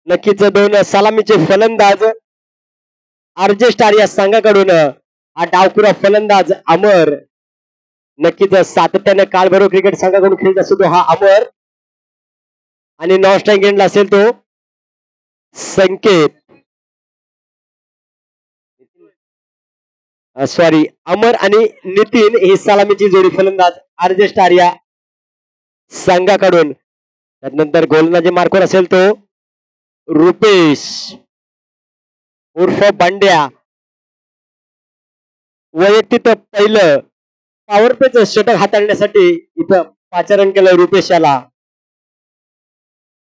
नक्कीच दोन सलामीचे फलंदाज आरजे स्टार या संघाकडून हा डावखुरा फलंदाज अमर नक्कीच सातत्याने काळभैरव क्रिकेट संघाकडून खेळत असतो हा अमर आणि नॉन स्ट्राईक एंडला असेल तो संकेत सॉरी अमर आणि नितीन ही सलामीची जोडी फलंदाज आरजे स्टार या संघाकडून त्यानंतर गोलंदाजी मार्कवर असेल तो रुपेश उर्फ बंड्या वैयक्तिक पहिलं पॉवर प्लेचं षटक हाताळण्यासाठी इथं पाचारण केलं रुपेश याला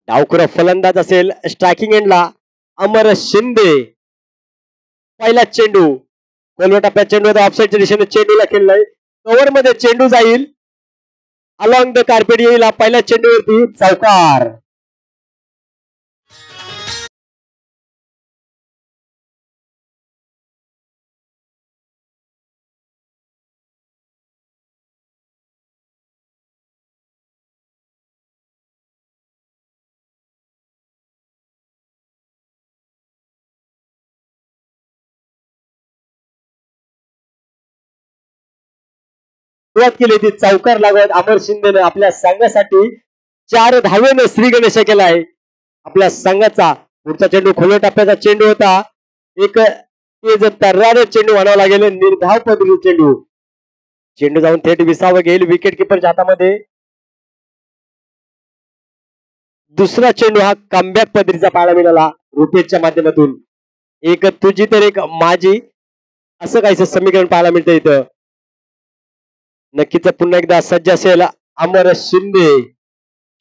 डावखुरा फलंदाज असेल स्ट्रायकिंग एंडला अमर शिंदे पहिला चेंडू गोलवा टप्प्यात चेंडू ऑफसाईडच्या दिशेने चेंडूला खेळलाय कव्हर मध्ये चेंडू जाईल अलॉंग द कार्पेट येईल पहिल्या चेंडूवरती चौकार सुरुवात केली ती चौकार लागत अमर शिंदेने आपल्या संघासाठी 4 धावेने श्री गणेश केलाय आपल्या संघाचा पुढचा चेंडू खोल टप्प्याचा चेंडू होता एक तेज तर्रार चेंडू आणावा लागेल निर्धाव पद्धती चेंडू चेंडू जाऊन थेट विसावं घेईल विकेट किपरच्या हातामध्ये दुसरा चेंडू हा कमबॅक पद्धतीचा पाहायला मिळाला रुपेशच्या माध्यमातून एक तुझी तर एक माझी असं काहीच समीकरण पाहायला मिळतं इथं नक्कीच पुन्हा एकदा सज्ज असेल अमर शिंदे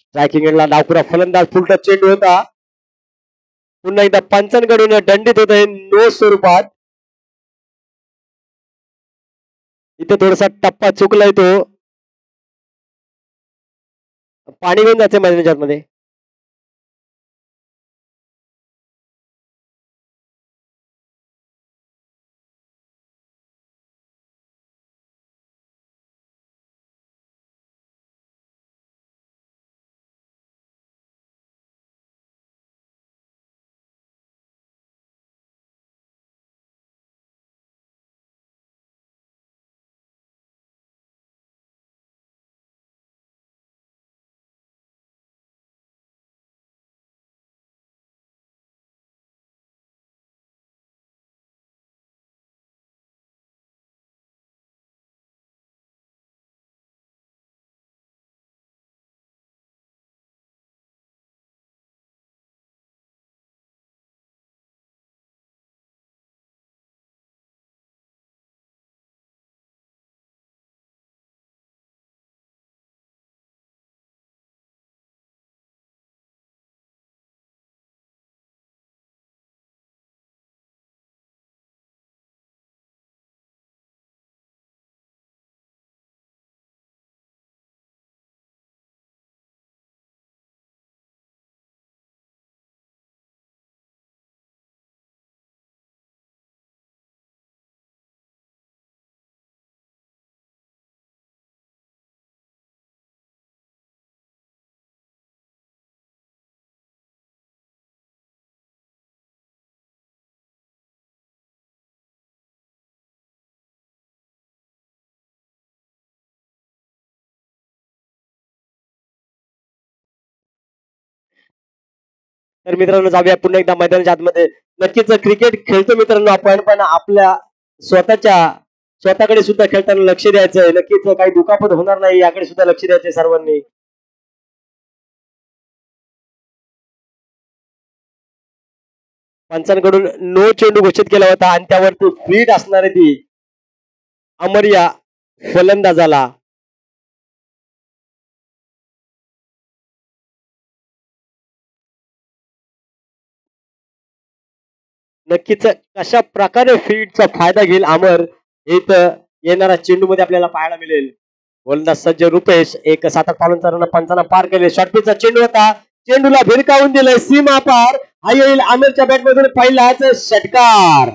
स्ट्रायकिंगला डावखुरा फलंदाज फुलटच चेंडू होता पुन्हा एकदा पंचांकडून दंडित होत आहे नो स्वरूपात इथे थोडासा टप्पा चुकलाय तो पाणी घेऊन जायचं मैदानाच्या मध्ये तर मित्रांनो जाऊया पुन्हा एकदा मैदानाच्या आतमध्ये नक्कीच क्रिकेट खेळतो मित्रांनो आपण पण आपल्या स्वतःकडे सुद्धा खेळताना लक्ष द्यायचंय नक्कीच काही दुखापत होणार नाही याकडे सुद्धा लक्ष द्यायचंय सर्वांनी पंचांकडून नो चेंडू घोषित केला होता आणि त्यावरती फीट असणारी ती अमर या फलंदाजाला नक्कीच कशा प्रकारे फीडचा फायदा घेईल अमर इथं येणारा चेंडू मध्ये आपल्याला पाहायला मिळेल गोलंदाज सज्ज रुपेश एक 7 पालनचा पंचांना पार केले शॉर्टपिचचा चेंडू होता चेंडूला भिरकावून दिलंय सीमा पार हा येईल आमिरच्या बॅटमधून पहिलाच षटकार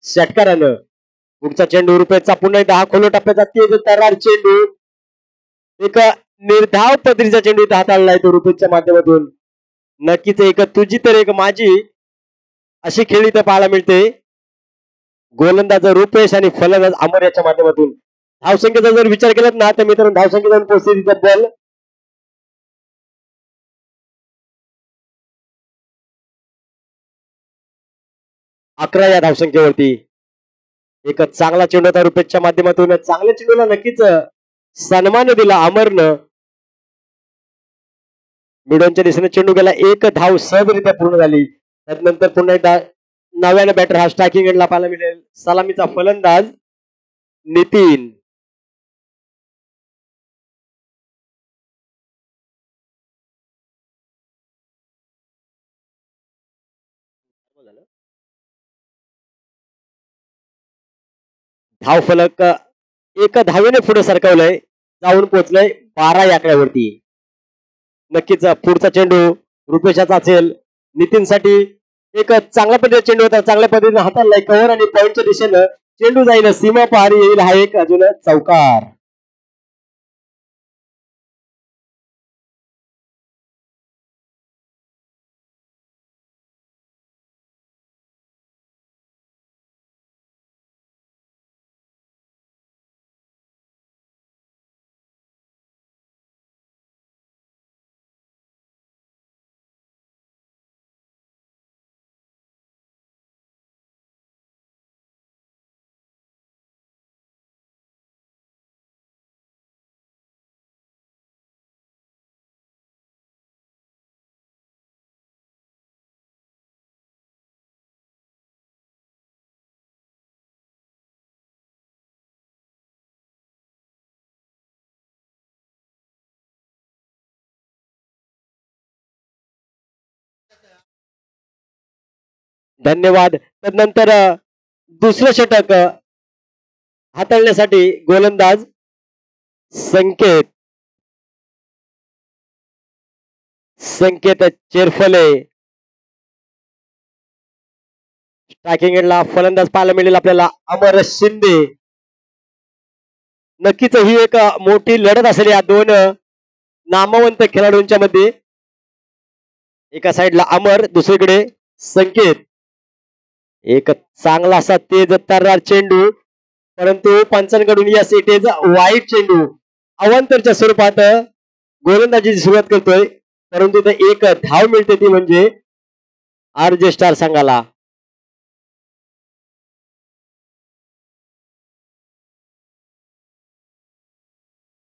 षटकारानं. पुढचा चेंडू रुपयाचा पुन्हा एकदा हा खोलो टप्प्याचा तेज तर्रार चेंडू. एक निर्धाव पदरीचा चेंडू इथं हाताळलाय तो रुपयाच्या माध्यमातून. नक्कीच एक तुझी तर एक माझी अशी खेळ इथं पाहायला मिळते. गोलंदाज रुपेश आणि फलंदाज अमर याच्या माध्यमातून. धावसंख्येचा जर विचार केलात ना तर मित्रांनो धावसंख्या जाऊन पोहोचते तिथं बॉल 11 या धावसंख्येवरती. एक चांगला चेंडू होता रुपेशच्या माध्यमातून. चांगल्या चेंडूला नक्कीच सन्मान दिला अमरनं. मिडॉनच्या दिशेने चेंडू गेला. एक धाव सहजरित्या पूर्ण झाली. त्यानंतर पुन्हा एकदा नव्यानं बॅटर हा स्ट्रायकिंग एंडला पाहायला मिळेल. सलामीचा फलंदाज नितीन. धाव फलक एक धावेने पुढे सरकवलंय. जाऊन पोहोचलंय 12 या आकड्यावरती. नक्कीच पुढचा चेंडू रुपेशाचा असेल. नितीनसाठी एक चांगल्या पद्धतीने चेंडू होता. चांगल्या पद्धतीने हाताळलाय कव्हर आणि पॉईंटच्या दिशेनं चेंडू जाईल. सीमा पार येईल. हा एक अजून चौकार. धन्यवाद. त्यानंतर दुसरं षटक हाताळण्यासाठी गोलंदाज संकेत चेरफले. स्ट्रायकिंग एंडला फलंदाज पाहायला मिळेल आपल्याला अमर शिंदे. नक्कीच ही एक मोठी लढत असेल या दोन नामवंत खेळाडूंच्या मध्ये. एका साईडला अमर, दुसरीकडे संकेत. एक चांगला असा तेज तर्रार चेंडू, परंतु पंचांकडून या सेटेज वाईट चेंडू. अवांतरच्या स्वरूपात गोलंदाजीची सुरुवात करतोय, परंतु एक धाव मिळते ती म्हणजे आरजे स्टार संघाला.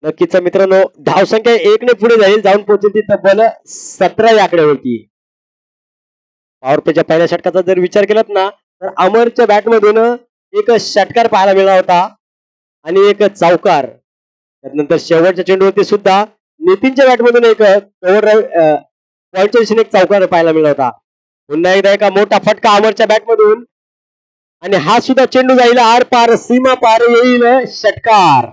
नक्कीच मित्रांनो धावसंख्या 1 ने पुढे जाईल. जाऊन पोहोचेल ती तब्बल 17 या आकड्यावरती. पॉवर प्लेच्या पहिल्या षटकाचा जर विचार केलात ना तर अमरच्या बॅटमधून एक षटकार पाहायला मिळाला होता आणि एक चौकार. त्यानंतर शेवटच्या चेंडूवरती सुद्धा नितीनच्या बॅटमधून एक कव्हर पॉईंटच्या दिशेने एक चौकार पाहायला मिळाला होता. पुन्हा एकदा एका मोठा फटका अमरच्या बॅटमधून आणि हा सुद्धा चेंडू जाईल आर पार, सीमा पार येईल षटकार.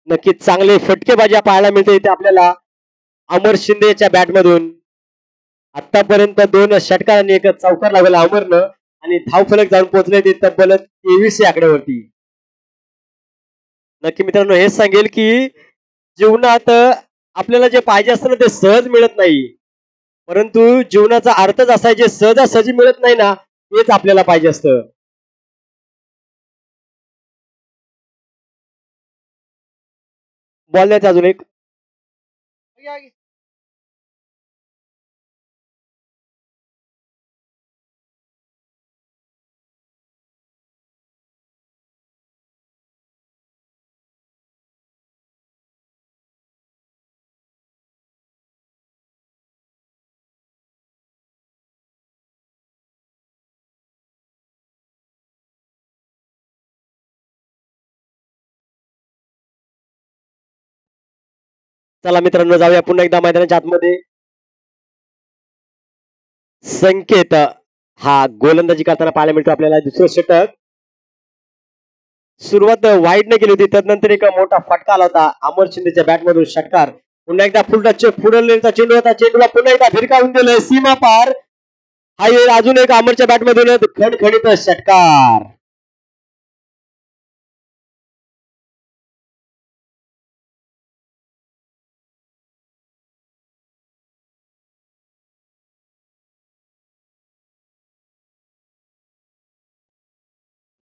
नक्कीच चांगले फटकेबाजी पाहायला मिळते इथे आपल्याला अमर शिंदेच्या बॅटमधून. आतापर्यंत 2 षटकार आणि एक चौकार लावला अमरनं आणि धावफलक जाऊन पोहोचले ते तब्बल 23 या आकड्यावरती. नक्की मित्रांनो हेच सांगेल की जीवनात आपल्याला जे पाहिजे असतं ना ते सहज मिळत नाही, परंतु जीवनाचा अर्थच असा आहे जे सहजासहजी मिळत नाही ना तेच आपल्याला पाहिजे असतं. बॉल द्यायचा अजून एक. चला मित्रांनो जाऊया पुन्हा एकदा मैदानाच्या आतमध्ये. संकेत हा गोलंदाजी करताना पाहायला मिळतो आपल्याला. दुसरं षटक. सुरुवात वाईड न केली होती, त्यानंतर एक मोठा फटका आला होता अमर शिंदेच्या बॅट मधून. षटकार. पुन्हा एकदा फुल टच फुडलेला चेंडू होता. चेंडूला पुन्हा एकदा भिरकावून दिलंय सीमा पार. हा येईल अजून एक अमरच्या बॅट मधून खणखणीत षटकार.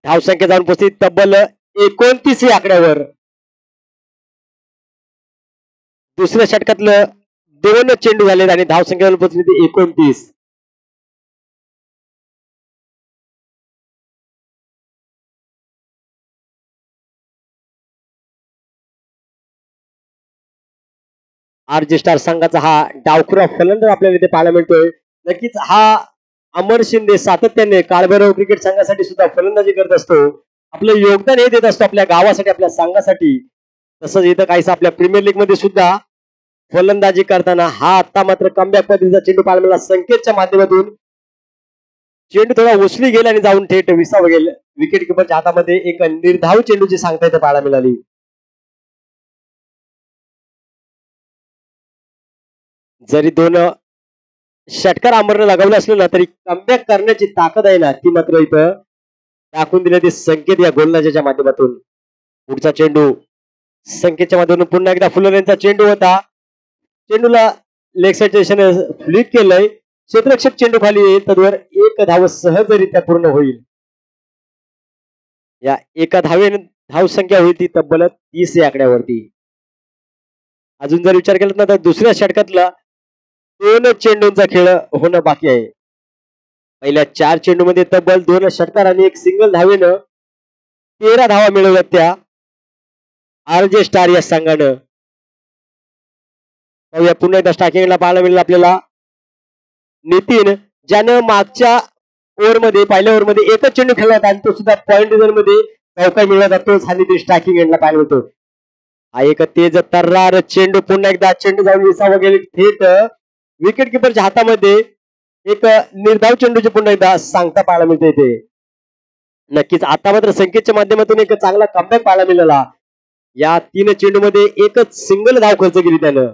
धावसंख्या जाऊन पोहोचली तब्बल 29 या आकड्यावर. दुसऱ्या षटकातलं 2 चेंडू झाले आणि धावसंख्या जाऊन पोहोचली ती 29. आरजे स्टार संघाचा हा डावखुरा फलंदाज आपल्याला इथे पाहायला मिळतोय. नक्कीच हा अमर शिंदे सातत्याने काळभैरव क्रिकेट संघासाठी सुद्धा फलंदाजी करत असतो. आपलं योगदान हे देत असतो आपल्या गावासाठी, आपल्या संघासाठी. तसंच इथं काहीच आपल्या प्रीमियर लीग मध्ये सुद्धा फलंदाजी करताना हा आता मात्र कमबॅक पद्धतीचा चेंडू पाहायला मिळाला. संकेतच्या माध्यमातून चेंडू थोडा उचली गेला आणि जाऊन थेट विसावं गेलं. विकेट किपरच्या हातामध्ये एक निर्धाव चेंडूची सांगता इथे पाहायला मिळाली. जरी 2 षटकार अमरने लगावलं असलं ना तरी कमबॅक करण्याची ताकद आहे ना ती मात्र इथं टाकून दिली ती संकेत या गोलंदाजाच्या माध्यमातून. पुढचा चेंडू संकेतच्या माध्यमातून पुन्हा एकदा फुलरेंचा चेंडू होता. चेंडूला लेग साईडच्या दिशेने फ्लिक केलंय. क्षेत्ररक्षक चेंडू खाली येईल तद्वर एक धाव सहजरित्या पूर्ण होईल. या एका धावेने धावसंख्या होईल ती तब्बल 30 या आकड्यावरती. अजून जर विचार केला ना तर दुसऱ्या षटकातला 2 चेंडूंचा खेळ होणं बाकी आहे. पहिल्या 4 चेंडूमध्ये तब्बल 2 षटकार आणि एक सिंगल धावेनं 13 धावा मिळवल्या त्या आरजे स्टार या संघानं. पुन्हा एकदा स्टार्टिंगला पाहायला मिळेल आपल्याला नितीन, ज्यानं मागच्या ओव्हरमध्ये पहिल्या ओव्हरमध्ये एकच चेंडू खेळला होता आणि तो सुद्धा पॉईंट डिझाईन मध्ये चौका मिळवला होता. तोच हा नितीन स्टार्टिंग एंडला पाहायला मिळतो. हा एक तेज तर्रार चेंडू. पुन्हा एकदा चेंडू जाऊन विसावं गेले थेट विकेट किपरच्या हातामध्ये. एक निर्धाव चेंडूची पुन्हा एकदा सांगता पाहायला मिळते इथे. नक्कीच आता मात्र संकेतच्या माध्यमातून एक चांगला कमबॅक पाहायला मिळाला. या 3 चेंडू मध्ये एकच सिंगल धाव खर्च केली त्यानं.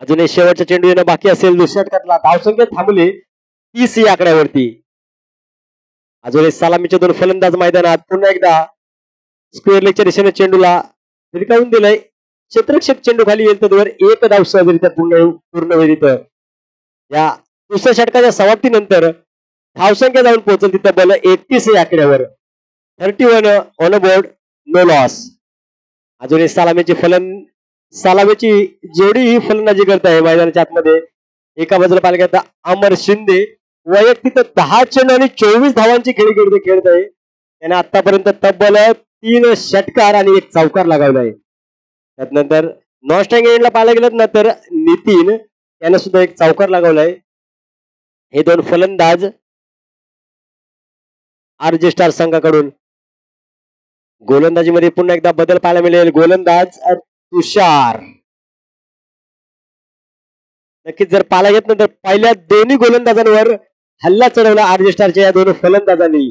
अजून एक शेवटचा चेंडू येणं बाकी असेल. दुसऱ्या षटकातला धावसंख्या थांबली 30 या आकड्यावरती. अजून एक सलामीचे 2 फलंदाज मैदानात. पुन्हा एकदा स्क्वेअर लेगच्या दिशेने चेंडूला भिरकावून दिलंय. क्षेत्ररक्षक चेंडू खाली येईल तर एक धाव सहजरित्या पूर्ण होईल इथं. या दुसऱ्या षटकाच्या समाप्तीनंतर धावसंख्या जाऊन पोहोचल तिथं तब्बल 31 या आकड्यावर. 31 ऑन बोर्ड, नो लॉस. अजून एक सलामीची जोडी ही फलंदाजी करत आहे मैदानाच्या आतमध्ये. एका बाजूला पाहिलं गेलं अमर शिंदे वैयक्तिक 10 चेंडू आणि 24 धावांची खेळी खेळत आहे. त्याने आतापर्यंत तब्बल 3 षटकार आणि 1 चौकार लगावलाय. त्यानंतर नॉन स्ट्राइक एंडला पाहायला गेलं ना तर नितीन याने सुद्धा 1 चौकार लगावलाय. हे 2 फलंदाज आरजे स्टार संघाकडून. गोलंदाजीमध्ये पुन्हा एकदा बदल पाहायला मिळेल. गोलंदाज तुषार. नक्कीच जर पाहायला घेत ना तर पहिल्या दोन्ही गोलंदाजांवर हल्ला चढवला आरजे स्टारच्या या 2 फलंदाजांनी.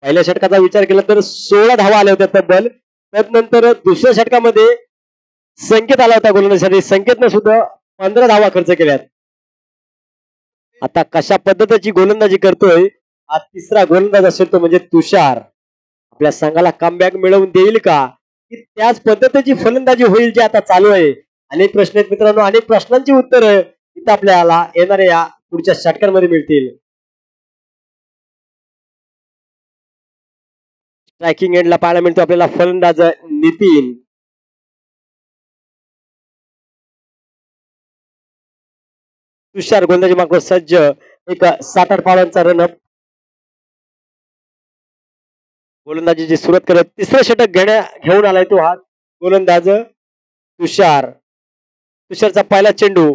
पहिल्या षटकाचा विचार केला तर 16 धावा आल्या होत्या तब्बल. त्यानंतर दुसऱ्या षटकामध्ये संकेत आला होता गोलंदाजीसाठी. संकेतनं सुद्धा 15 धावा खर्च केल्यात. आता कशा पद्धतीची गोलंदाजी करतोय हा तिसरा गोलंदाज असेल तो म्हणजे तुषार. आपल्या संघाला कमबॅक मिळवून देईल का की त्याच पद्धतीची फलंदाजी होईल जी आता चालू आहे. अनेक प्रश्न आहेत मित्रांनो. अनेक प्रश्नांची उत्तर इथं आपल्याला येणाऱ्या या पुढच्या षटकांमध्ये मिळतील. स्ट्रायकिंग एंडला पाहायला मिळतो आपल्याला फलंदाज नितीन. तुषार गोलंदाजी मागवर सज्ज. एक 7-8 पावलांचा रनअप. गोलंदाजीची सुरुवात करत तिसरं षटक घेऊन आलाय तो हा गोलंदाज तुषार. तुषारचा पहिला चेंडू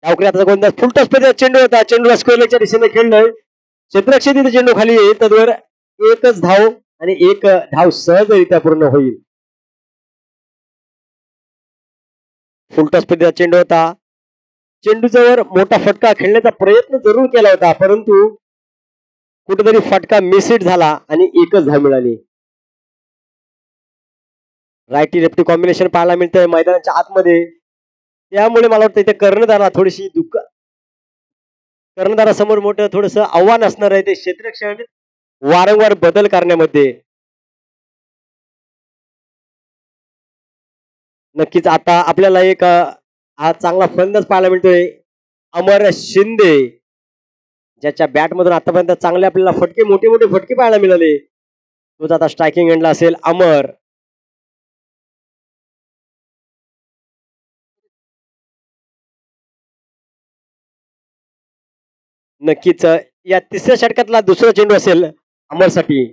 डावकऱ्याचा गोलंदाज फुल टॉस मध्ये चेंडू होता. चेंडूला स्क्वेअर लेगच्या दिशेने खेळलोय. क्षेत्ररक्षक तिथे चेंडू खाली येईल तर एकच धाव आणि 1 धाव सहजरित्या पूर्ण होईल. फुलटॉस पद्धतीचा चेंडू होता. चेंडूच्यावर मोठा फटका खेळण्याचा प्रयत्न जरूर केला होता, परंतु कुठेतरी फटका मिसहिट झाला आणि एकच धाव मिळाली. रायटी लेफ्टी कॉम्बिनेशन पाहायला मिळतंय मैदानाच्या आतमध्ये. त्यामुळे मला वाटतं इथे कर्णधाराला थोडीशी दुःख, कर्णधारासमोर मोठं थोडस आव्हान असणार आहे ते क्षेत्ररक्षण वारंवार बदल करण्यामध्ये. नक्कीच आता आपल्याला एक हा चांगला फलंदाज पाहायला मिळतोय अमर शिंदे, ज्याच्या बॅट मधून आतापर्यंत चांगले आपल्याला फटके, मोठे मोठे फटके पाहायला मिळाले. तोच आता स्ट्रायकिंग एंडला असेल अमर. नक्कीच या तिसऱ्या षटकातला दुसरा चेंडू असेल अमरसाठी.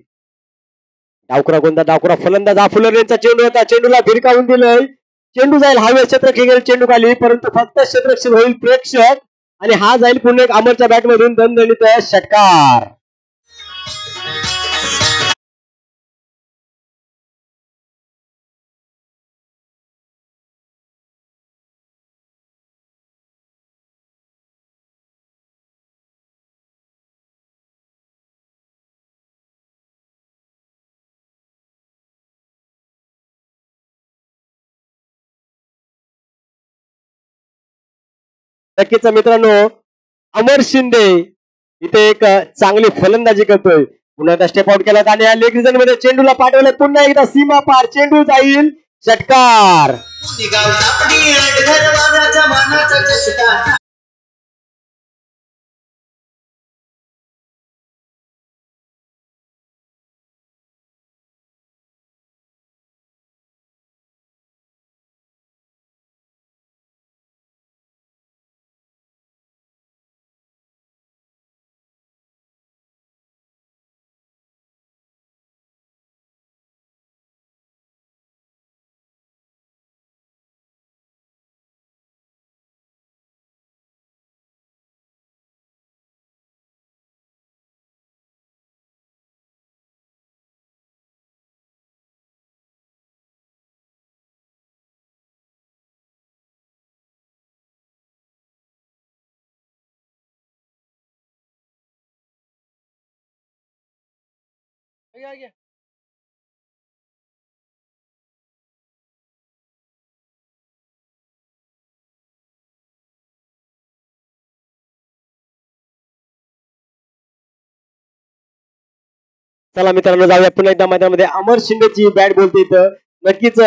डावकुरा गोंदा, डावकुरा फलंदाज हा फुलरेचा चेंडू होता. चेंडूला भिरकावून दिलंय. चेंडू जाईल हवे क्षेत्ररक्षक गेल चेंडू खाली, परंतु फक्त क्षेत्ररक्षण होईल प्रेक्षक आणि हा जाईल पुन्हा एक अमरच्या बॅट मधून दणदणीत षटकार. नक्कीच मित्रांनो, अमर शिंदे इथे एक चांगली फलंदाजी करतोय. पुन्हा एकदा स्टेप आउट केला आणि या लेग रिजन मध्ये चेंडूला पाठवलं. पुन्हा एकदा सीमा पार चेंडू जाईल षटकार. चला मित्रांनो, जाऊया पुन्हा एकदा मैदानामध्ये. अमर शिंदेची बॅट बोलते इथं. नक्कीच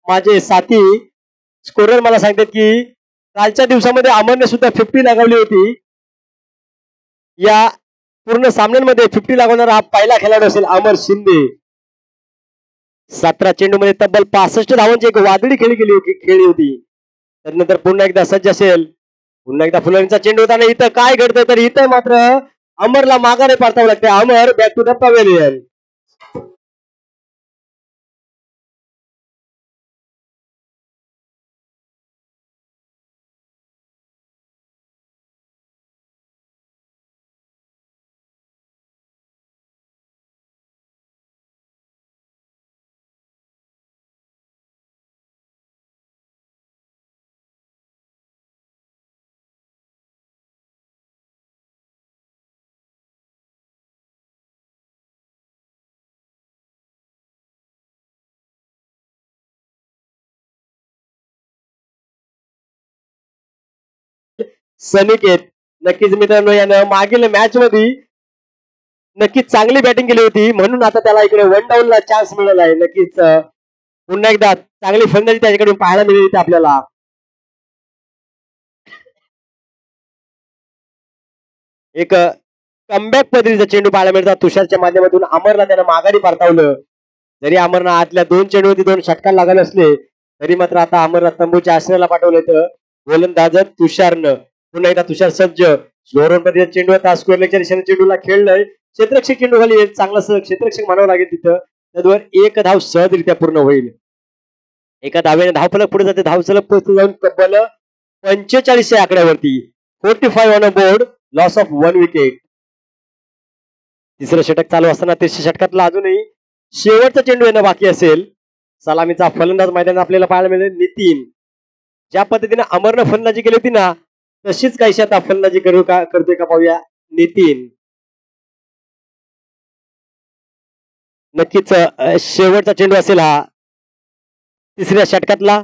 माझे साथी स्कोरर मला सांगतात की कालच्या दिवसामध्ये अमरने सुद्धा 50 लगावली होती. या पूर्ण सामन्यांमध्ये 50 लागवणारा हा पहिला खेळाडू असेल अमर शिंदे. 17 चेंडू मध्ये तब्बल 65 धावांची एक वादळी खेळी होती. त्यानंतर पुन्हा एकदा सज्ज असेल. पुन्हा एकदा फुलरीचा चेंडू होता आणि इथं काय घडतंय तर इथं मात्र अमरला माघारे पाठवावं लागतंय. अमर बॅक टू द पवेलियन. सनिकेत नक्कीच मित्रांनो, यानं मागील मॅच मध्ये नक्कीच चांगली बॅटिंग केली होती, म्हणून आता त्याला इकडे 1 डाऊन ला चान्स मिळाला आहे. नक्कीच पुन्हा एकदा चांगली फलंदाजी त्याच्याकडून पाहायला मिळेल आपल्याला. एक कमबॅक पद्धतीचा चेंडू पाहायला मिळतात तुषारच्या माध्यमातून. अमरला त्यानं माघारी परतावलं. जरी अमरनं आतल्या 2 चेंडूवरती 2 षटकार लागले असले तरी मात्र आता अमरला तंबूच्या आश्रयाला पाठवलं तर गोलंदाज तुषारनं. पुन्हा एकदा तुषार सज्ज. स्लोअर पद्धतीचा चेंडू होता. स्क्वेअर लेगच्या दिशेने चेंडूला खेळलंय. क्षेत्ररक्षक चेंडू खाली चांगलं क्षेत्ररक्षक म्हणावं लागेल तिथं. त्यावर एक धाव सहजरित्या पूर्ण होईल. एका धावेने धावफलक पुढे जाते. धावसलग पोहोचून जाऊन तब्बल 45 आकड्यावरती. 45 on a board. Loss of 1 wicket. तिसरं षटक चालू असताना तिसऱ्या षटकातला अजूनही शेवटचा चेंडू येणं बाकी असेल. सलामीचा फलंदाज मैदानात आपल्याला पाहायला मिळेल नितीन, ज्या पद्धतीने अमरनं फलंदाजी केली होती ना तशीच काहीशी आता फलंदाजी करतोय का पाहूया नितीन. नक्कीच शेवटचा चेंडू असेल हा तिसऱ्या षटकातला.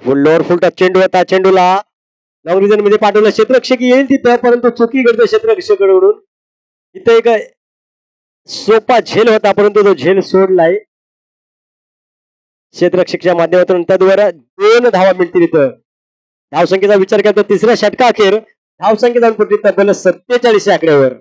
लोअर फुलटा चेंडू होता. चेंडूला लॉंग रिजन मध्ये पाठवलं. क्षेत्ररक्षक येईल तिथं परंतु चुकी करतो क्षेत्ररक्षकाकडून. इथं एक सोपा झेल होता परंतु तो झेल सोडलाय क्षेत्ररक्षकच्या माध्यमातून. तद्वर 2 धावा मिळतील इथं. धावसंख्येचा विचार करतो तिसऱ्या षटकाअखेर धावसंख्या जाऊन पडली तब्बल 47 या आकड्यावर.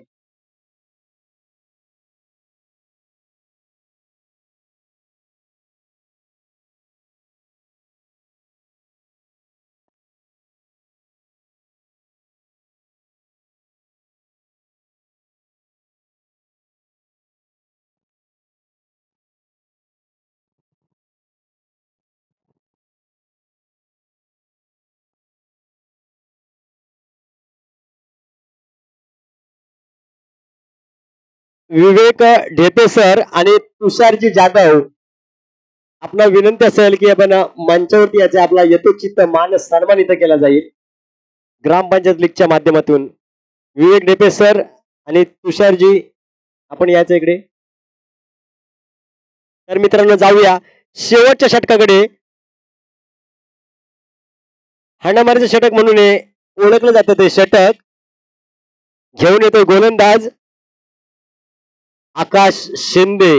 विवेक ढेपे सर आणि तुषारजी जाधव आपला विनंती असेल की आपण मंचावरती याचा आपला यथोचित मान सन्मान इथं केला जाईल ग्रामपंचायत लीगच्या माध्यमातून. विवेक ढेपे सर आणि तुषारजी आपण यायचं इकडे. तर मित्रांनो जाऊया शेवटच्या षटकाकडे. हाणामारीचं षटक म्हणून ओळखलं जातं ते षटक. घेऊन येतोय गोलंदाज आकाश शिंदे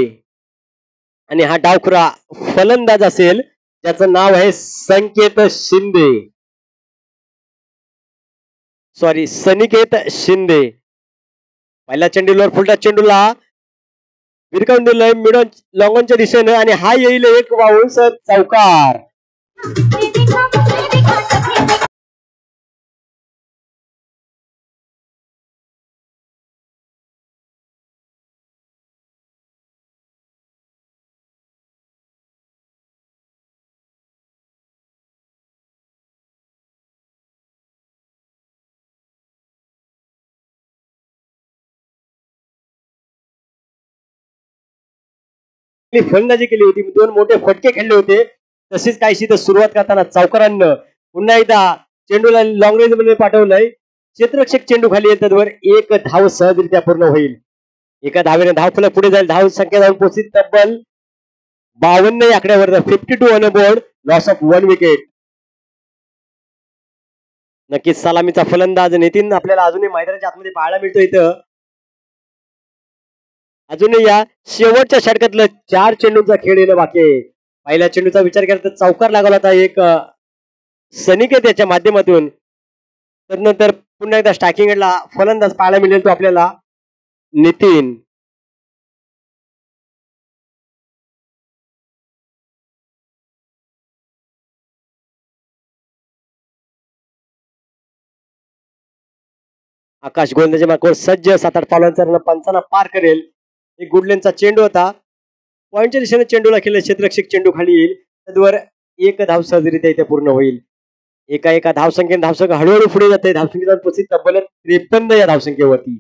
आणि हा डावखुरा फलंदाज असेल ज्याचं नाव आहे संकेत शिंदे. सॉरी सनिकेत शिंदे. पहिला चेंडूवर फुलटा चेंडूला विरकावून दिलंय मिडन लॉंगॉनच्या दिशेने आणि हा येईल एक बाउन्स चौकार. फलंदाजी केली होती. 2 मोठे फटके खेळले होते. तशीच काहीशी तर सुरुवात करताना चौकारांना पुन्हा एकदा चेंडूला लॉंग रेंज मध्ये पाठवलंय. क्षेत्ररक्षक चेंडू खाली येतात. एक धाव सहजरित्या पूर्ण होईल. एका धावेने धाव पुढे जाईल. धाव संख्या जाऊन पोहोचली तब्बल 52 या आकड्यावर. 52 on board. Loss of 1 wicket. नक्कीच सलामीचा फलंदाज नितीन आपल्याला अजूनही मैदानाच्या आतमध्ये पाहायला मिळतो इथं. अजूनही या शेवटच्या षटकातलं 4 चेंडूंचा खेळ येणं बाकी आहे. पहिल्या चेंडूचा विचार केला तर चौकार लागला होता एक सनिकेत याच्या माध्यमातून. त्यानंतर पुन्हा एकदा स्ट्रायकिंगला फलंदाज पाहायला मिळेल तो आपल्याला नितीन. आकाश गोलंदाजी मार्गावर सज्ज. 7-8 पावलांचा पंचांना पार करेल. एक गुडलेनचा चेंडू होता. पॉईंटच्या दिशेने चेंडूला खेळले. क्षेत्ररक्षक चेंडू खाली येईल. त्यावर एक धाव सहजरित्या इथे पूर्ण होईल. एका धावसंख्येने धावसंख्या हळूहळू पुढे जाते. धावसंख्येचा उपस्थित तब्बल 53 या धावसंख्येवरती.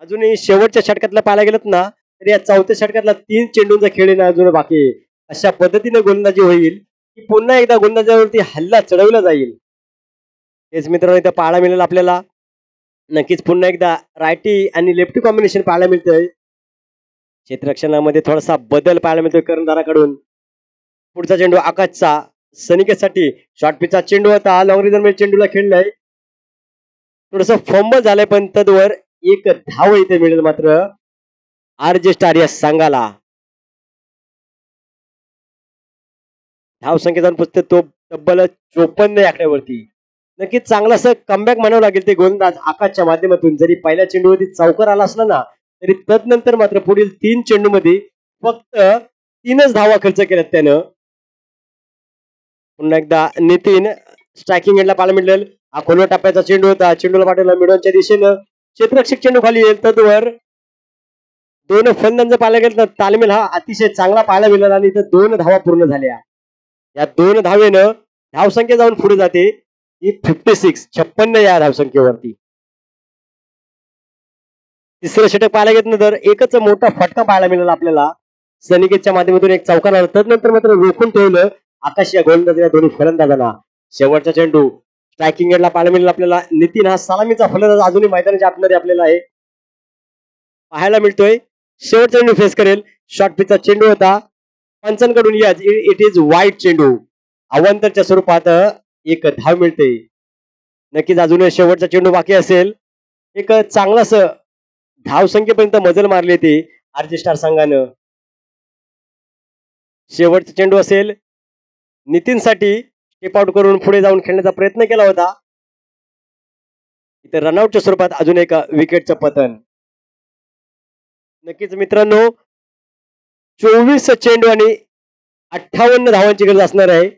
अजूनही शेवटच्या षटकातला पाहायला गेलं ना तर या चौथ्या षटकातला 3 चेंडूंचा खेळ येणं अजून बाकी आहे. अशा पद्धतीने गोलंदाजी होईल की पुन्हा एकदा गोलंदाजावरती हल्ला चढवला जाईल. तेच मित्रांनो इथं पाहायला मिळेल आपल्याला. नक्कीच पुन्हा एकदा रायटी आणि लेफ्टी कॉम्बिनेशन पाहायला मिळतंय. क्षेत्ररक्षणामध्ये थोडासा बदल पाहायला मिळतोय कर्णधाराकडून. पुढचा चेंडू आकाशचा सनिकेतसाठी शॉर्ट पिचचा चेंडू होता. लॉंग रिजन मध्ये चेंडूला खेळलाय. थोडस फंबल झालंय पण तदवर एक धाव इथे मिळेल मात्र RJ स्टार या संघाला. धाव संख्येचा पुस्तक तो तब्बल 54 या आकड्यावरती. नक्कीच चांगलासं कमबॅक म्हणावं लागेल ते गोलंदाज आकाशच्या माध्यमातून. जरी पहिल्या चेंडूवरती चौकार आला असला ना तरी तदनंतर मात्र पुढील 3 चेंडू मध्ये फक्त 3च धावा खर्च केल्यात त्यानं. पुन्हा एकदा नितीन स्ट्रायकिंग एंडला पाहायला मिळेल. हा खोलवर टप्प्याचा चेंडू होता. चेंडूला पाठवला मिडनच्या दिशेनं. क्षेत्ररक्षक चेंडू खाली येईल. तदवर 2 फलंदाज पाहायला गेलं तर तालमेल हा अतिशय चांगला पाहायला मिळाला आणि इथं 2 धावा पूर्ण झाल्या. या 2 धावेनं धावसंख्या जाऊन पुढे जाते ही 56 या धावसंख्येवरती. तिसरं षटक पाहायला घेतलं तर एकच मोठा फटका पाहायला मिळाला आपल्याला. सनिकेतच्या माध्यमातून एक चौकार तदनंतर मात्र रोखून ठेवलं आकाश या गोलंदाज दोन्ही फलंदाजांना. शेवटचा चेंडू स्ट्रायकिंग एंडला पाहायला मिळेल आपल्याला. नितीन हा सलामीचा फलंदाज अजूनही मैदानाच्या आतमध्ये आपल्याला आहे पाहायला मिळतोय. शेवटचा चेंडू फेस करेल. शॉर्ट पिचचा चेंडू होता पंचांकडून. यस, इट इज वाईट चेंडू. अवांतरच्या स्वरूपात एक धाव मिळते. नक्कीच अजून शेवटचा चेंडू बाकी असेल. एक चांगलाच धाव संख्येपर्यंत मजल मारली ती आरजी स्टार संघानं. शेवटचा चेंडू असेल नितीनसाठी. स्टेप आउट करून पुढे जाऊन खेळण्याचा प्रयत्न केला होता. इथे रनआउटच्या स्वरूपात अजून एक विकेटचं पतन. नक्कीच मित्रांनो 24 चेंडू आणि 58 धावांची गरज असणार आहे.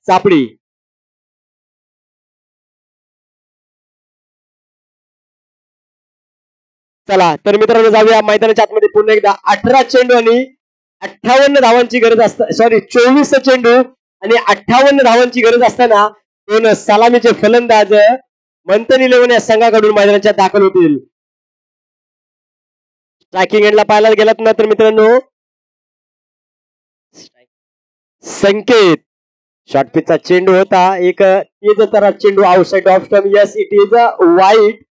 चापडी. चला तर मित्रांनो जाऊया मैदानाच्या आतमध्ये पुन्हा एकदा. 18 चेंडू आणि 58 धावांची गरज असता. सॉरी 24 चेंडू आणि 58 धावांची गरज असताना दोन सलामीचे फलंदाज मंथन 11 या संघाकडून मैदानाच्या दाखल होतील. स्ट्रायकिंग एंडला पाहायला गेलात ना तर मित्रांनो संकेत. शॉर्ट पिचचा चेंडू होता. एक तेज तरा चेंडू outside off stump. Yes, it is वाईट.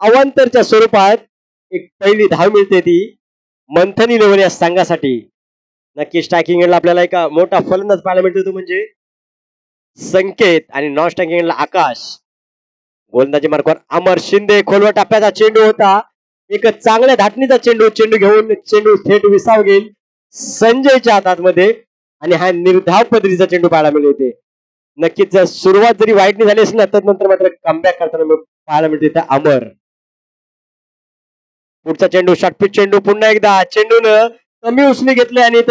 अवांतरच्या स्वरूपात एक पहिली धाव मिळते ती मंथन 11 या संघासाठी. नक्की स्ट्रायकिंग एंडला आपल्याला एक मोठा फलंदाज पाहायला मिळतो तो म्हणजे संकेत आणि नॉन स्ट्रायकिंग एंडला आकाश. गोलंदाजी मार्गावर अमर शिंदे. खोलवर टप्प्याचा चेंडू होता एक चांगल्या धाटणीचा चेंडू चेंडू घेऊन चेंडू थेट विसाव घेईल संजयच्या हातामध्ये आणि हा निर्धाव पद्धतीचा चेंडू पाहायला मिळते. नक्कीच सुरुवात जरी वाईट झाली असेल ना तर नंतर मात्र कमबॅक करताना पाहायला मिळते त्या अमर. पुढचा चेंडू शॉर्टपिच चेंडू पुन्हा एकदा चेंडून कमी उसने घेतले आणि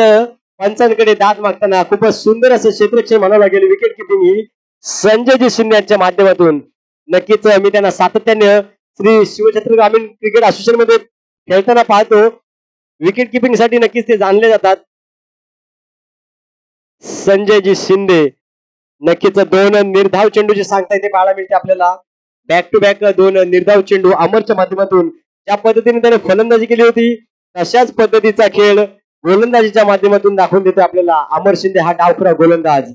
पंचांकडे दाद मागताना खूपच सुंदर असं क्षेत्रक्षण म्हणावं लागेल. विकेट किपिंग ही संजयजी शिंदे यांच्या माध्यमातून नक्कीच मी त्यांना सातत्याने श्री शिवछत्र ग्रामीण क्रिकेट असोसिएशन मध्ये खेळताना पाहतो. विकेट किपिंग साठी नक्कीच ते जाणले जातात. संजयजी शिंदे नक्कीच दोन निर्धाव चेंडूचे सांगता येते पाहायला मिळते आपल्याला. बॅक टू बॅक दोन निर्धाव चेंडू अमरच्या माध्यमातून ज्या पद्धतीने त्याने फलंदाजी केली होती तशाच पद्धतीचा खेळ गोलंदाजीच्या माध्यमातून दाखवून देतो आपल्याला अमर शिंदे हा डावखुरा गोलंदाज.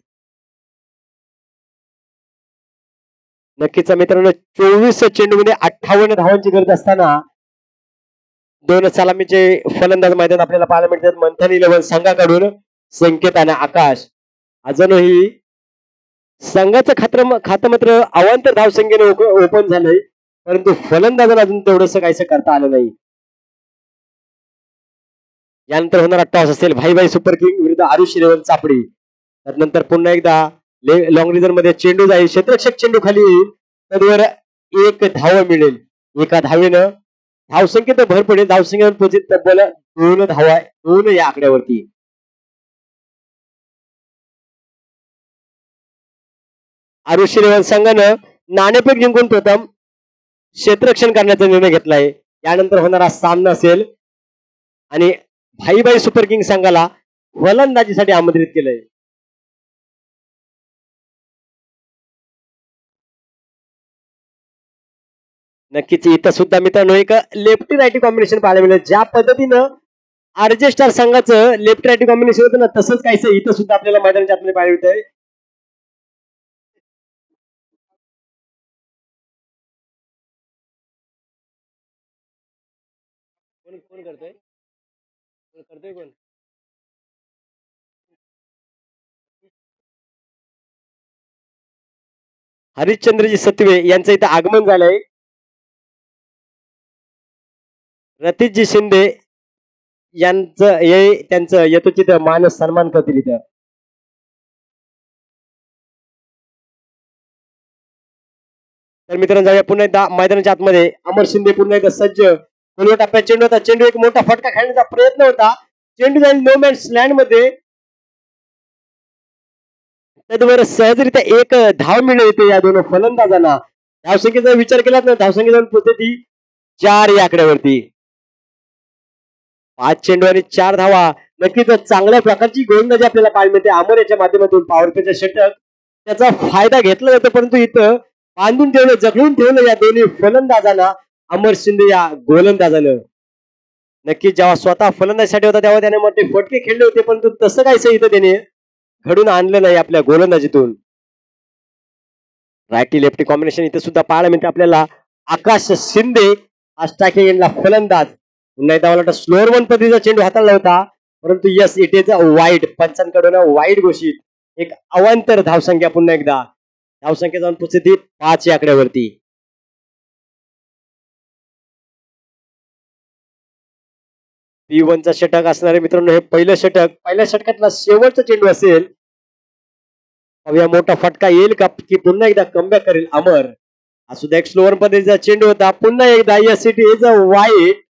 नक्कीच मित्रांनो 24 चेंडूमध्ये 58 धावांची गरज असताना दोन सलामीचे फलंदाज मैदान आपल्याला पाहायला मिळतात. मंथन 11 संघाकडून संकेत आणि आकाश. अजूनही संघाचं खातं मात्र अवांतर धावसंख्येने ओपन झालंय परंतु फलंदाजाला अजून तेवढंसं काहीसं करता आलं नाही. यानंतर होणारा टॉस असेल भाई सुपर किंग विरुद्ध आरुष 11 चापडी. त्यानंतर पुन्हा एकदा लॉंग रिझन मध्ये चेंडू जाईल क्षेत्ररक्षक चेंडू खाली येईल तद्वर एक धाव मिळेल. एका धावेनं धावसंख्येत भर पडेल. धावसंख्येवर पोहोचेल तब्बल 2 धावा 2 या आकड्यावरती. आरुष 11 संघानं नाणेफेक जिंकून प्रथम क्षेत्ररक्षण करण्याचा निर्णय घेतलाय. यानंतर होणारा सामना असेल आणि भाई सुपर किंग संघाला फलंदाजीसाठी आमंत्रित केलंय. नक्कीच इथं सुद्धा मित्रांनो एक लेफ्टी राईटी कॉम्बिनेशन पाहायला मिळेल. ज्या पद्धतीनं आरजे स्टार संघाचं लेफ्ट राईटी कॉम्बिनेशन होतं ना तसंच काहीच इथं सुद्धा आपल्याला मैदानाच्या आतमध्ये पाहायला मिळतंय. कोण करतोय कोण हरिश्चंद्रजी सत्वे यांचं इथं आगमन झालंय. रतीशजी शिंदे यांचं हे त्यांचं यथोचित मान सन्मान करतील इथं. तर मित्रांनो जाऊया पुन्हा एकदा मैदानाच्या आतमध्ये. अमर शिंदे पुन्हा एकदा सज्ज. पहिल्या टप्प्यात चेंडू होता. चेंडू एक मोठा फटका खेळण्याचा प्रयत्न होता. चेंडू जाईल नो मॅन्स लँड मध्ये त्याद्वारे सहजरित्या एक धाव मिळवते या दोन फलंदाजांना. धावसंख्येचा विचार केला तर धावसंख्या जाऊन पोहोचते ती 4 या आकड्यावरती. 5 चेंडू आणि 4 धावा. नक्कीच चांगल्या प्रकारची गोलंदाजी आपल्याला पाहायला मिळते अमर याच्या माध्यमातून. पॉवर प्लेच्या षटक त्याचा फायदा घेतला जातो परंतु इथं बांधून ठेवलं जखडून ठेवलं या दोन्ही फलंदाजांना अमर शिंदे या गोलंदाजानं. नक्कीच जेव्हा स्वतः फलंदाजीसाठी होता तेव्हा त्याने मोठे फटके खेळले होते परंतु तसं काहीच इथं त्याने घडून आणलं नाही आपल्या गोलंदाजीतून. रायटी लेफ्टी कॉम्बिनेशन इथे सुद्धा पाहायला मिळते आपल्याला. आकाश शिंदे हा स्ट्रायकिंग एंडला फलंदाज. पुन्हा एकदा मला वाटतं स्लोअर वन पद्धतीचा चेंडू हाताळला होता परंतु यस इट इज वाईड. पंचांकडून वाईड घोषित. एक अवांतर धावसंख्या पुन्हा एकदा. धावसंख्या जाऊन पोचते ती 5 या आकड्यावरती. P1 चा षटक असणारे मित्रांनो हे पहिलं षटक. पहिल्या षटकातला शेवटचा चेंडू असेल. या मोठा फटका येईल का की पुन्हा एकदा कमबॅक करेल अमर. असू द्या एक स्लोअर पद्धतीचा चेंडू होता. पुन्हा एकदा यस इट इज वाईड.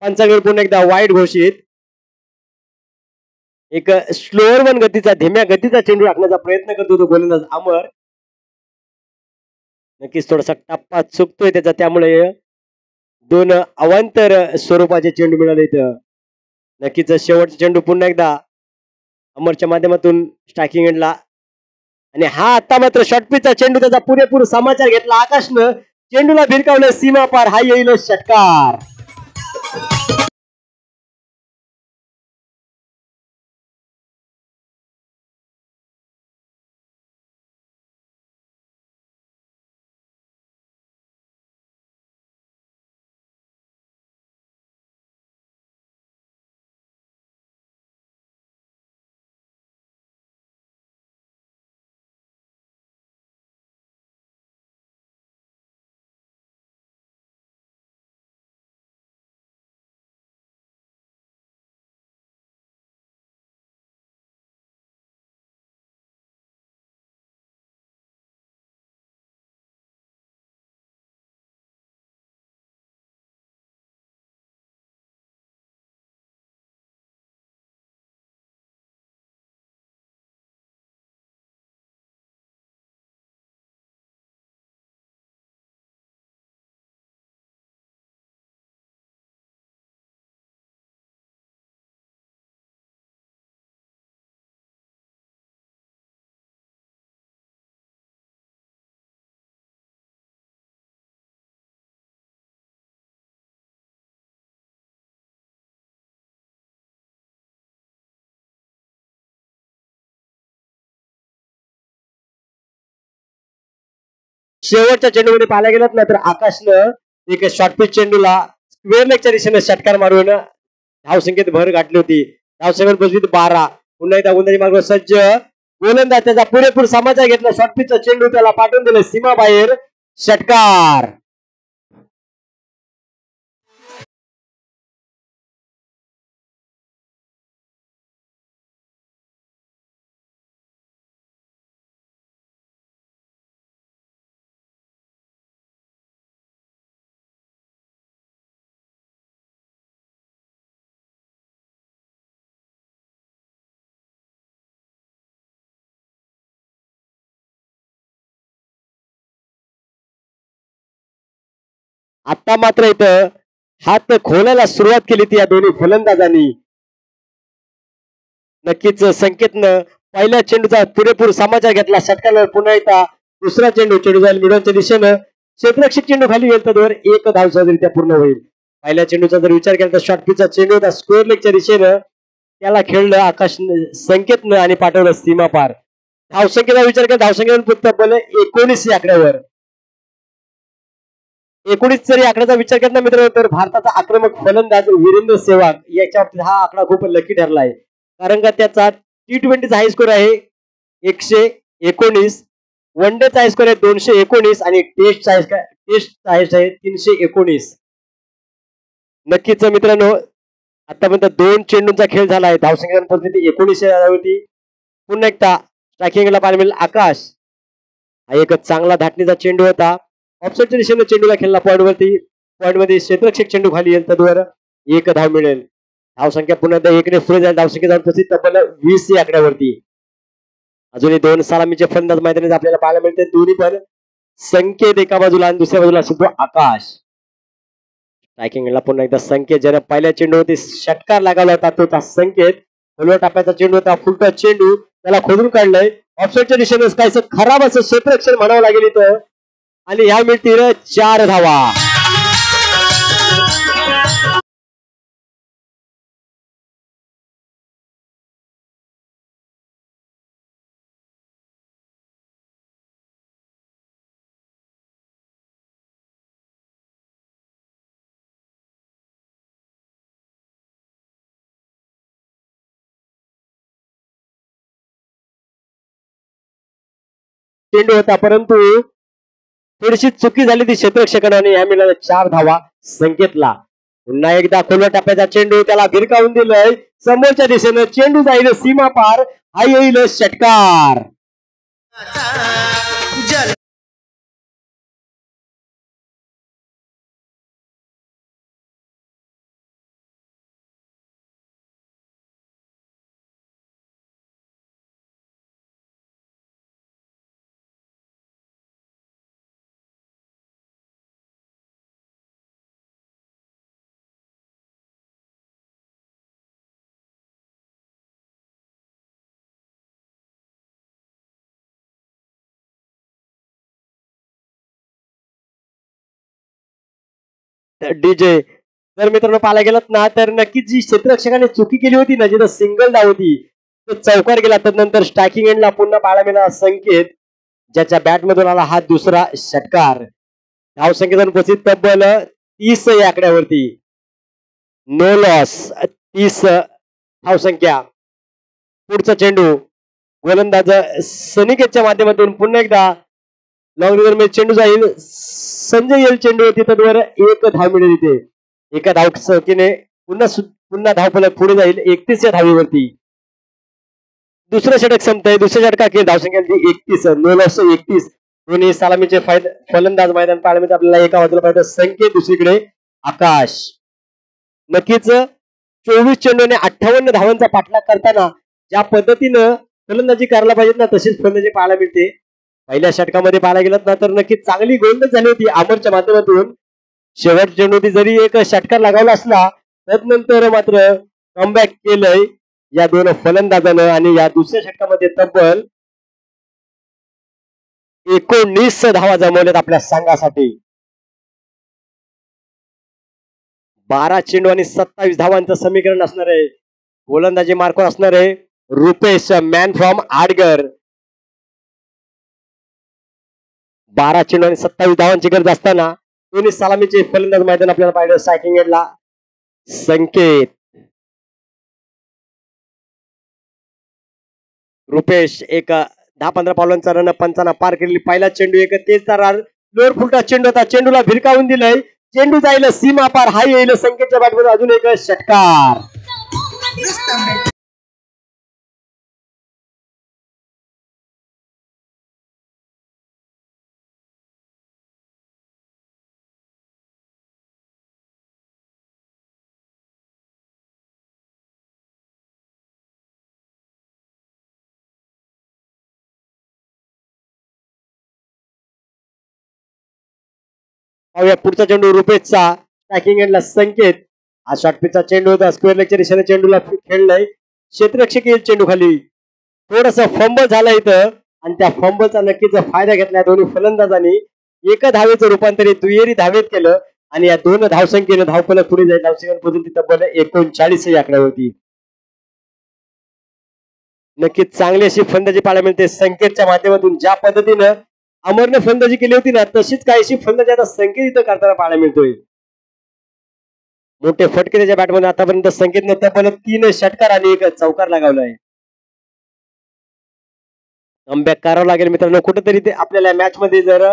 पंचांकडे पुन्हा एकदा वाईड घोषित. एक स्लोअर वन गतीचा धीम्या गतीचा चेंडू टाकण्याचा प्रयत्न करतो तो गोलंदाज अमर. नक्कीच थोडासा टप्पा चुकतोय त्याचा त्यामुळे दोन अवांतर स्वरूपाचे चेंडू मिळाले इथं. नक्कीच शेवटचा चेंडू पुन्हा एकदा अमरच्या माध्यमातून स्ट्रायकिंग एंडला आणि हा आता मात्र शॉर्टपिचचा चेंडू त्याचा पुरेपूर समाचार घेतला आकाशनं. चेंडूला भिरकावलं सीमा पार. हा येईल षटकार. शेवटच्या चेंडूमध्ये पाहायला गेलात ना तर आकाशनं एक शॉर्ट पिच चेंडूला स्क्वेअर लेगच्या दिशेने षटकार मारून धावसंख्येत भर गाठली होती. धावसंख्येत बसली 12. पुन्हा एकदा गोलंदाजी मार्ग सज्ज गोलंदाज त्याचा पुरेपूर समाचार घेतला. शॉर्ट पिचचा चेंडू त्याला पाठवून दिलं सीमा बाहेर. षटकार. आता मात्र इथं हात खोलायला सुरुवात केली ती या दोन्ही फलंदाजांनी. नक्कीच संकेतनं पहिल्या चेंडूचा पुरेपूर समाचार घेतला. षटकारावर पुन्हा एकदा दुसरा चेंडू जाईल मिडलच्या दिशेनं. क्षेत्ररक्षक चेंडू खाली येईल तर एक धाव सहजरित्या पूर्ण होईल. पहिल्या चेंडूचा जर विचार केला तर शॉर्ट पिचचा चेंडू होता स्क्वेअर लेगच्या दिशेनं. त्याला खेळलं आकाश संकेतनं आणि पाठवलं सीमा पार. धावसंख्येचा विचार केला धावसंख्येवर तब्बल 19 या आकड्यावर. 19 जरी आकड्याचा विचार केला ना मित्रांनो तर भारताचा आक्रमक फलंदाज वीरेंद्र सेहवाग याच्या बाबतीत हा आकडा खूप लकी ठरला आहे. कारण का त्याचा T20चा हाय स्कोर आहे 119. वन डेचा हाय स्कोर आहे 219 आणि टेस्टचा हाय आहे 319. नक्कीच मित्रांनो आतापर्यंत 2 चेंडूंचा खेळ झाला आहे. धावसंख्या परिस्थिती 19 होती. पुन्हा एकदा स्ट्रायकिंगला पाहायला मिळेल आकाश. हा एक चांगला धाटणीचा चेंडू होता. ऑफसाईडच्या दिशेने चेंडूला खेळला पॉइंट मध्ये क्षेत्ररक्षक चेंडू खाली येईल तर एक धाव मिळेल. धावसंख्या पुन्हा एकदा 1 ने पुढे जाईल. धावसंख्या जाऊन प्रसिद्ध तब्बल 20 या आकड्यावरती. अजूनही 2 सलामीचे फलंदाज मैदानात आपल्याला पाहायला मिळते. दोन्ही पण संकेत एका बाजूला आणि दुसऱ्या बाजूला असतो आकाश. स्ट्रायकिंगला पुन्हा एकदा संकेत ज्याने पहिल्या चेंडूवरती षटकार लागला होता तो संकेत. फुलवर टाप्याचा चेंडू होता फुलटा चेंडू त्याला खोदून काढलंय. ऑफसाईडच्या दिशेने काहीसं खराब असं क्षेत्ररक्षण म्हणावं लागेल इथं. आणि ह्या मिळतील 4 धावा. चेंडू होता परंतु थोडीशी चुकी झाली ती क्षेत्ररक्षकाने आणि ह्या मिळाल्या 4 धावा संकेतला. पुन्हा एकदा खोलवर टाप्याचा चेंडू त्याला भिरकावून दिलंय. समोरच्या दिशेनं चेंडू जाईल सीमा पार. हा येईल षटकार. डीजे जर मित्रांनो पाहायला गेलात ना तर नक्कीच जी क्षेत्ररक्षकाने चुकी केली होती ना जिथं सिंगल धाव होती तो चौकार गेला. त्यानंतर स्ट्रायकिंग एंडला पुन्हा पाहायला मिळाला संकेत ज्याच्या बॅट मधून आला हा दुसरा षटकार. धाव संख्येतून उपस्थित तब्बल 30 या आकड्यावरती. नो लॉस 30 धाव संख्या. पुढचा चेंडू गोलंदाज सनिकेतच्या माध्यमातून पुन्हा एकदा लॉंग रिव्हर चेंडू जाईल. संजय येईल चेंडू होती तर एक धाव मिळेल इथे. एका धाव संख्येने पुन्हा धावफलक पुढे जाईल 31 या धावीवरती. दुसरं षटक संपतंय. दुसऱ्या षटकात धावसंख्या 31. No loss 31. दोन्ही सलामीचे फलंदाज मैदान पाहायला मिळते आपल्याला. एका बाजूला पाहिजे संकेत दुसरीकडे आकाश. नक्कीच 24 चेंडूने 58 धावांचा पाठलाग करताना ज्या पद्धतीनं फलंदाजी करायला पाहिजेत ना तशीच फलंदाजी पाहायला मिळते. पहिल्या षटकामध्ये पाहायला गेलात ना तर नक्कीच चांगली गोलंदाजी झाली होती अमरच्या माध्यमातून. शेवट चेंडूवरती जरी एक षटकार लागावला असला तदनंतर मात्र कमबॅक केलंय या दोन फलंदाजानं आणि या दुसऱ्या षटकामध्ये तब्बल 19 धावा जमवल्यात आपल्या संघासाठी. 12 चेंडू आणि 27 धावांचं समीकरण असणार आहे. गोलंदाजी मार्कवर असणार आहे रुपेश मॅन फ्रॉम आडगर. 12 चेंडू आणि 27 धावांची गरज असताना दोन्ही सलामीचे फलंदाज मैदान आपल्याला पाहिलं. स्ट्रायकिंग एंडला संकेत, रुपेश एक 10-15 पावलांचा रन पंचांना पार केलेली. पहिला चेंडू एक तेजचा लोअर फुलटा चेंडू होता. चेंडूला भिरकावून दिलंय. चेंडू जाईल सीमा पार. हा येईल संकेतच्या बॅटमध्ये अजून एक षटकार. पाहूया पुढचा चेंडू रुपेशचा. स्ट्रायकिंग एंडला संकेत. हा शॉर्टपिचचा चेंडू होता. स्क्वेअर लेगच्या दिशेने चेंडूला खेळलाय. क्षेत्ररक्षक येईल चेंडू खाली. थोडस फंबल झालं इथं आणि त्या फंबलचा नक्कीच फायदा घेतला दोन्ही फलंदाजांनी. एका धावेचं रूपांतरित दुहेरी धावेत केलं आणि या दोन धावसंख्येनं धावफलक पुढे जाईल. धावसंख्येपर्यंत तब्बल 39 या आकड्यावरती. नक्कीच चांगली अशी फलंदाजी पाहायला मिळते संकेतच्या माध्यमातून. ज्या पद्धतीनं अमरने फलंदाजी केली होती ना तशीच काहीशी फलंदाजी आता संकेत इथं करताना पाहायला मिळतोय. मोठे फटके त्याच्या बॅटमध्ये आतापर्यंत संकेतने तब्बल 3 षटकार आणि 1 चौकार लगावलाय. कमबॅक करावं लागेल मित्रांनो. कुठेतरी ते आपल्याला मॅच मध्ये जर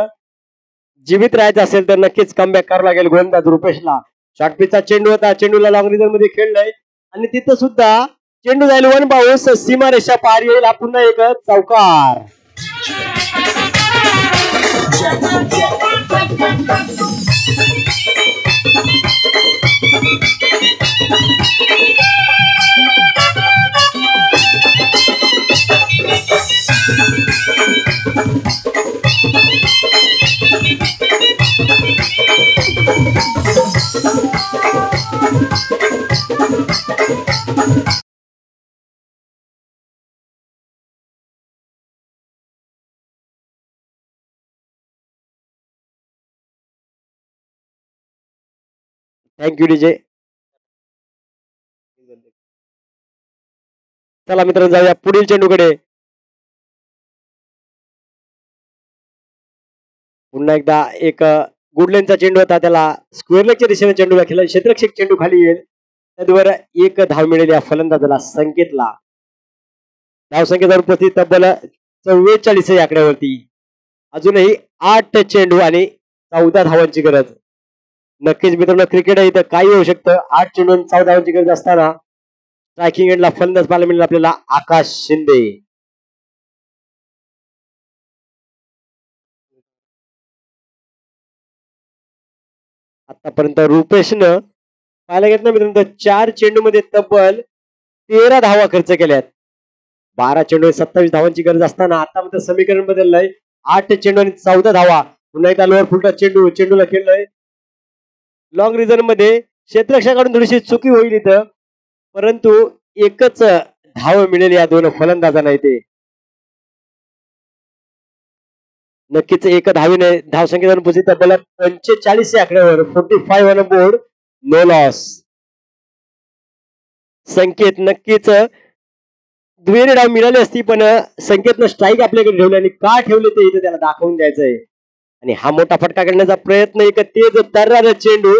जीवित राहायचं असेल तर नक्कीच कमबॅक करावं लागेल गोलंदाज रुपेशला. शॉर्टपिचचा चेंडू होता. चेंडूला लॉंग रिझन मध्ये खेळलाय आणि तिथं सुद्धा चेंडू जाईल वन बाउन्स. सीमारेषा पार येईल. हा पुन्हा एक चौकार. Thank you DJ. चला मित्रांनो जाऊया पुढील चेंडूकडे. पुन्हा एकदा एक गुडलेनचा चेंडू होता. त्याला स्क्वेअर लेगच्या दिशेने चेंडू खेळला. क्षेत्ररक्षक चेंडू खाली येईल. त्याद्वारे 1 धाव मिळेल या फलंदाजाला संकेतला. धावसंख्येचा उपस्थित तब्बल 44 या आकड्यावरती. अजूनही 8 चेंडू आणि 14 धावांची गरज. नक्कीच मित्रांनो क्रिकेट इथं काही होऊ शकतं. 8 चेंडू आणि 14 धावांची गरज असताना स्ट्रायकिंग एंडला फलंदाज पाहायला मिळेल आपल्याला आकाश शिंदे. आतापर्यंत रुपेशनं पाहायला घेतलं मित्रांनो 4 चेंडू मध्ये तब्बल 13 धावा खर्च केल्यात. 12 चेंडू 27 धावांची गरज असताना आता मात्र समीकरण बदललंय. 8 चेंडू आणि 14 धावा. पुन्हा एकदा लोअर फुलटा चेंडूला खेळलंय लॉंग रिझन मध्ये. क्षेत्ररक्षकाकडून थोडीशी चुकी होईल इथं परंतु एकच धाव मिळेल या दोन फलंदाजांना इथे. नक्कीच 1 धावीने धावसंख्येवर पुढे तब्बल 45 या आकड्यावर. 45 ऑन बोर्ड. No loss. संकेत नक्कीच दुहेरी डाव मिळाली असती पण संकेतनं स्ट्राईक आपल्याकडे ठेवले आणि का ठेवले ते इथे त्याला दाखवून द्यायचंय. आणि हा मोठा फटका करण्याचा प्रयत्न. एक तेज तर्रार चेंडू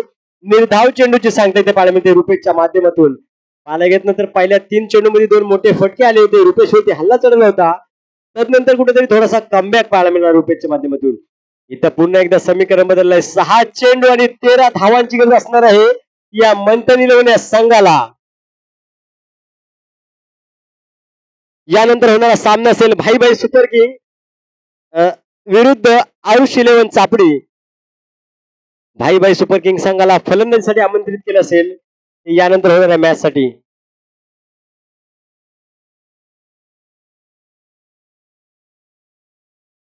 निर्धाव चेंडूची सांगता इथे पाहायला मिळते रुपेशच्या माध्यमातून. पाहायला घेत नंतर पहिल्या 3 चेंडू मध्ये 2 मोठे फटके आले होते. रुपेश होते हल्ला चढला होता. तदनंतर कुठेतरी थोडासा कमबॅक पाहायला मिळाला रुपेशच्या माध्यमातून. इथं पुन्हा एकदा समीकरण बदललंय. 6 चेंडू आणि 13 धावांची गरज असणार आहे या मंथन या संघाला. यानंतर होणारा सामना असेल भाई सुपर किंग विरुद्ध आयुष 11 चापडी. भाई सुपर किंग संघाला फलंदाजीसाठी आमंत्रित केलं असेल यानंतर होणाऱ्या मॅच साठी.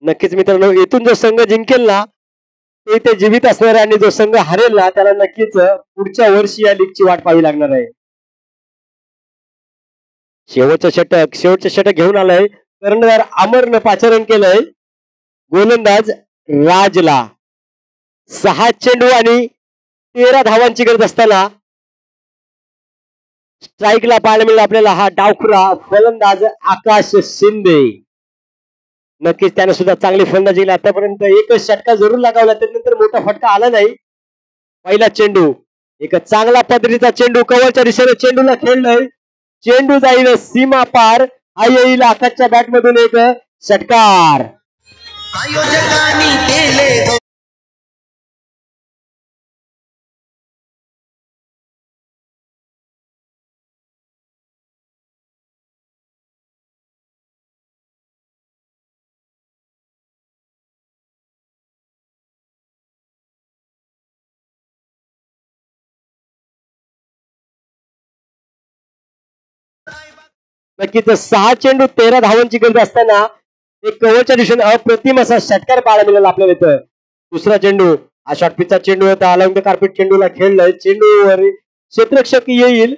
नक्कीच मित्रांनो इथून जो संघ जिंकेल ना तो इथे जीवित असणार आहे आणि जो संघ हरेल ना त्याला नक्कीच पुढच्या वर्षी या लीगची वाट पाहावी लागणार आहे. शेवटचं षटक घेऊन आलाय कर्णधार अमरनं पाचारण केलंय गोलंदाज राजला. 6 चेंडू आणि 13 धावांची गरज असताना स्ट्राईकला पाहायला मिळेल आपल्याला हा डावखुरा फलंदाज आकाश शिंदे. नक्कीच त्याने सुद्धा चांगली फलंदाजी केली आतापर्यंत. एकच षटका जरूर लगावला त्यानंतर मोठा फटका आला नाही. पहिला चेंडू एक चांगला पद्धतीचा चेंडू कव्हरच्या दिशेने चेंडूला खेळलाय. चेंडू जाईल सीमा पार. हा येईल आकाशच्या बॅट मधून एक षटकार. आयोजकांनी केले नक्कीच 6 चेंडू 13 धावांची गरज असताना एक कव्हरच्या दिशेने अप्रतिम असा षटकार पाहायला मिळाला आपल्याला इथं. दुसरा चेंडू हा शॉर्ट पिचचा चेंडू होता. अलॉंग द कार्पेट चेंडूला खेळलाय. चेंडूवर क्षेत्ररक्षक येईल.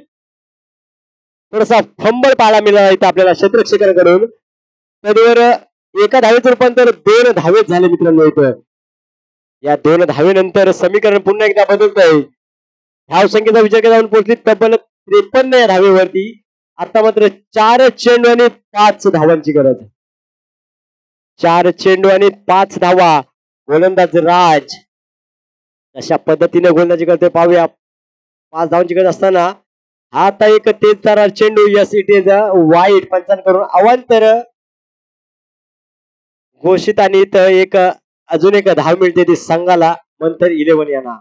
थोडासा फंबल पाहायला मिळाला इथं आपल्याला क्षेत्ररक्षकांकडून. तरीवर एका धावेचं रूपांतर 2 धावेत झाले मित्रांनो इथं. या 2 धावेनंतर समीकरण पुन्हा एकदा बदलत आहे. धाव संख्येचा विचार केला जाऊन पोहोचली तब्बल 53 या धावेवरती. आता मात्र 4 चेंडू आणि 5 धावांची गरज. 4 चेंडू आणि 5 धावा. गोलंदाज राज अशा पद्धतीने गोलंदाजी करते पाहूया. 5 धावांची गरज असताना हा आता एक तेजदार चेंडू. यस इट इज वाईट. पंचांकडून अवांतर घोषित आणि इथं एक अजून एक धाव मिळते ती संघाला मंथर 11 यांना.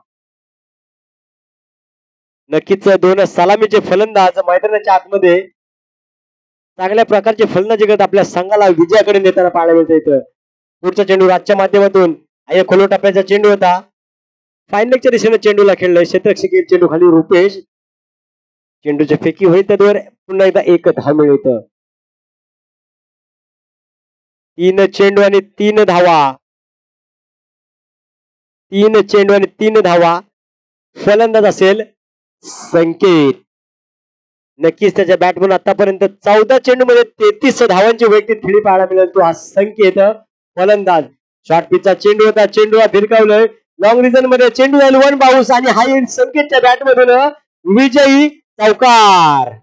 नक्कीच 2 सलामीचे फलंदाज मैदानाच्या आतमध्ये चांगल्या प्रकारचे फलंदाजी करत आपल्या संघाला विजयाकडे नेताना पाहायला मिळतं इथं. पुढचा चेंडू राजच्या माध्यमातून खोलो टप्प्याचा चेंडू होता. फायनलच्या दिशेने चेंडूला खेळलाय. क्षेत्ररक्षक चेंडू खाली रुपेश. चेंडूची फेकी होईल त्यावर पुन्हा एकदा एक धाव मिळत. 3 चेंडू आणि 3 धावा. 3 चेंडू आणि 3 धावा. फलंदाज असेल संकेत. नक्कीच त्याच्या बॅटमधून आतापर्यंत 14 चेंडू मध्ये 33 धावांची वैयक्तिक खेळी पाहायला मिळेल. तो हा संकेत फलंदाज. शॉर्ट पिचचा चेंडू होता. चेंडूला भिरकावलंय. लॉंग रिजन मध्ये चेंडू जाईल 1 बाउन्स आणि हा येईल संकेतच्या बॅटमधून विजयी चौकार.